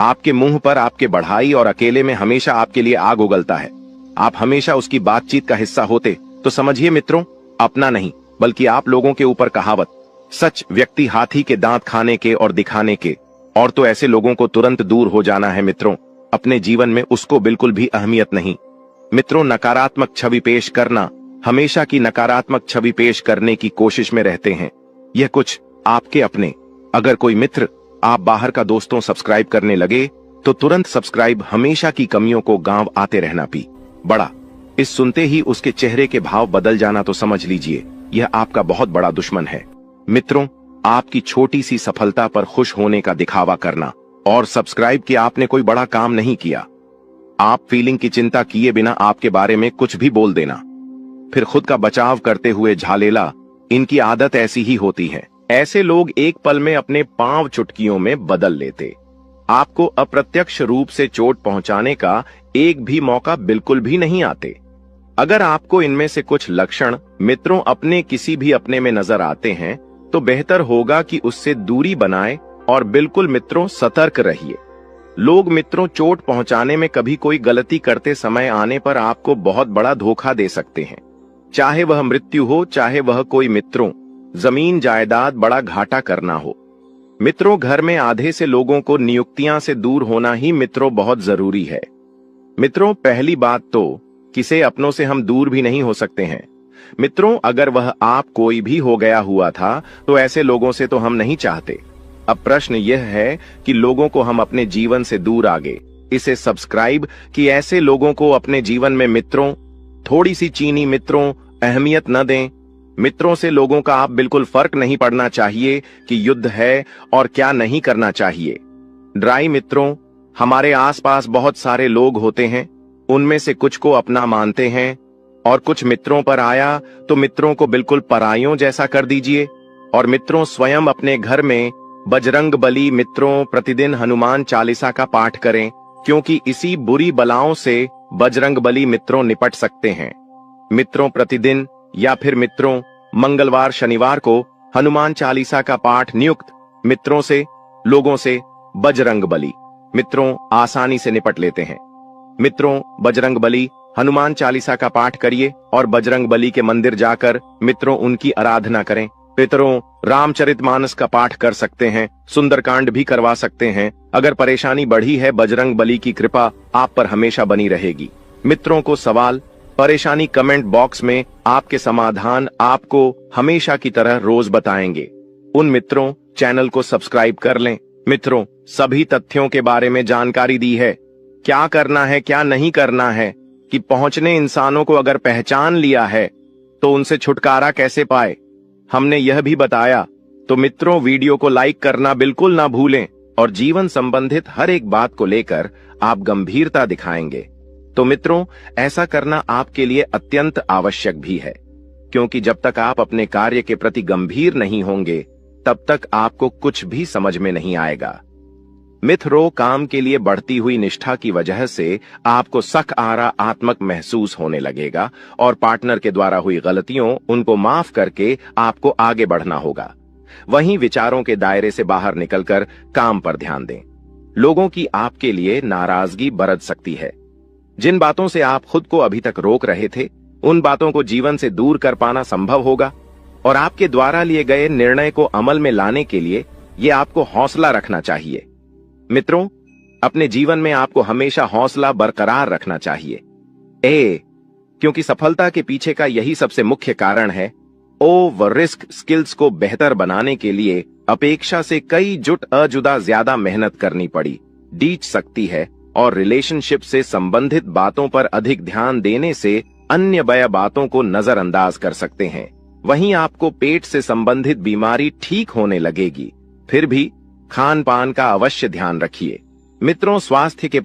आपके मुंह पर आपके बढ़ाई और अकेले में हमेशा आपके लिए आग उगलता है। आप हमेशा उसकी बातचीत का हिस्सा होते तो समझिए मित्रों, अपना नहीं बल्कि आप लोगों के ऊपर कहावत, सच व्यक्ति हाथी के दांत खाने के और दिखाने के, और तो ऐसे लोगों को तुरंत दूर हो जाना है मित्रों। अपने जीवन में उसको बिल्कुल भी अहमियत नहीं। मित्रों, नकारात्मक छवि पेश करना, हमेशा की नकारात्मक छवि पेश करने की कोशिश में रहते हैं। यह कुछ आपके अपने। अगर कोई मित्र आप बाहर का दोस्तों सब्सक्राइब करने लगे तो तुरंत सब्सक्राइब, हमेशा की कमियों को गांव आते रहना पी बड़ा। इस सुनते ही उसके चेहरे के भाव बदल जाना तो समझ लीजिए यह आपका बहुत बड़ा दुश्मन है। मित्रों, आपकी छोटी सी सफलता पर खुश होने का दिखावा करना और सब्सक्राइब किया आपने कोई बड़ा काम नहीं किया। आप फीलिंग की चिंता किए बिना आपके बारे में कुछ भी बोल देना, फिर खुद का बचाव करते हुए झालेला, इनकी आदत ऐसी ही होती है। ऐसे लोग एक पल में अपने पांव चुटकियों में बदल लेते। आपको अप्रत्यक्ष रूप से चोट पहुंचाने का एक भी मौका बिल्कुल भी नहीं आते। अगर आपको इनमें से कुछ लक्षण मित्रों अपने किसी भी अपने में नजर आते हैं तो बेहतर होगा कि उससे दूरी बनाएं और बिल्कुल मित्रों सतर्क रहिए। लोग मित्रों चोट पहुंचाने में कभी कोई गलती करते समय आने पर आपको बहुत बड़ा धोखा दे सकते हैं। चाहे वह मृत्यु हो, चाहे वह कोई मित्रों जमीन जायदाद बड़ा घाटा करना हो। मित्रों, घर में आधे से लोगों को नियुक्तियां से दूर होना ही मित्रों बहुत जरूरी है। मित्रों, पहली बात तो किसे अपनों से हम दूर भी नहीं हो सकते हैं। मित्रों, अगर वह आप कोई भी हो गया हुआ था तो ऐसे लोगों से तो हम नहीं चाहते। अब प्रश्न यह है कि लोगों को हम अपने जीवन से दूर आगे इसे सब्सक्राइब कि ऐसे लोगों को अपने जीवन में मित्रों थोड़ी सी चीनी मित्रों अहमियत न दें। मित्रों से लोगों का आप बिल्कुल फर्क नहीं पड़ना चाहिए कि युद्ध है और क्या नहीं करना चाहिए। ड्राई मित्रों, हमारे आसपास बहुत सारे लोग होते हैं, उनमें से कुछ को अपना मानते हैं और कुछ मित्रों पर आया तो मित्रों को बिल्कुल पराइयों जैसा कर दीजिए। और मित्रों, स्वयं अपने घर में बजरंग बली मित्रों प्रतिदिन हनुमान चालीसा का पाठ करें, क्योंकि इसी बुरी बलाओं से बजरंग बली मित्रों निपट सकते हैं। मित्रों, प्रतिदिन या फिर मित्रों मंगलवार शनिवार को हनुमान चालीसा का पाठ नियुक्त मित्रों से लोगों से बजरंग बली मित्रों आसानी से निपट लेते हैं। मित्रों, बजरंग बली हनुमान चालीसा का पाठ करिए और बजरंग बली के मंदिर जाकर मित्रों उनकी आराधना करें। पितरों रामचरितमानस का पाठ कर सकते हैं, सुंदरकांड भी करवा सकते हैं। अगर परेशानी बढ़ी है, बजरंग बली की कृपा आप पर हमेशा बनी रहेगी। मित्रों को सवाल परेशानी कमेंट बॉक्स में आपके समाधान आपको हमेशा की तरह रोज बताएंगे। उन मित्रों चैनल को सब्सक्राइब कर लें। मित्रों, सभी तथ्यों के बारे में जानकारी दी है, क्या करना है क्या नहीं करना है, कि पहुंचने इंसानों को अगर पहचान लिया है तो उनसे छुटकारा कैसे पाए, हमने यह भी बताया। तो मित्रों, वीडियो को लाइक करना बिल्कुल ना भूलें और जीवन संबंधित हर एक बात को लेकर आप गंभीरता दिखाएंगे। तो मित्रों, ऐसा करना आपके लिए अत्यंत आवश्यक भी है, क्योंकि जब तक आप अपने कार्य के प्रति गंभीर नहीं होंगे तब तक आपको कुछ भी समझ में नहीं आएगा। मित्रों, काम के लिए बढ़ती हुई निष्ठा की वजह से आपको सकारात्मक महसूस होने लगेगा और पार्टनर के द्वारा हुई गलतियों उनको माफ करके आपको आगे बढ़ना होगा। वहीं विचारों के दायरे से बाहर निकलकर काम पर ध्यान दें। लोगों की आपके लिए नाराजगी बरत सकती है। जिन बातों से आप खुद को अभी तक रोक रहे थे, उन बातों को जीवन से दूर कर पाना संभव होगा और आपके द्वारा लिए गए निर्णय को अमल में लाने के लिए ये आपको हौसला रखना चाहिए। मित्रों, अपने जीवन में आपको हमेशा हौसला बरकरार रखना चाहिए। क्योंकि सफलता के पीछे का यही सबसे मुख्य कारण है। रिस्क स्किल्स को बेहतर बनाने के लिए अपेक्षा से कई जुट अजुदा ज्यादा मेहनत करनी पड़ी। डीच सकती है और रिलेशनशिप से संबंधित बातों पर अधिक ध्यान देने से अन्य बया बातों को नजरअंदाज कर सकते हैं। वहीं आपको पेट से संबंधित बीमारी ठीक होने लगेगी। फिर भी खान पान का अवश्य ध्यान रखिए। मित्रों, स्वास्थ्य के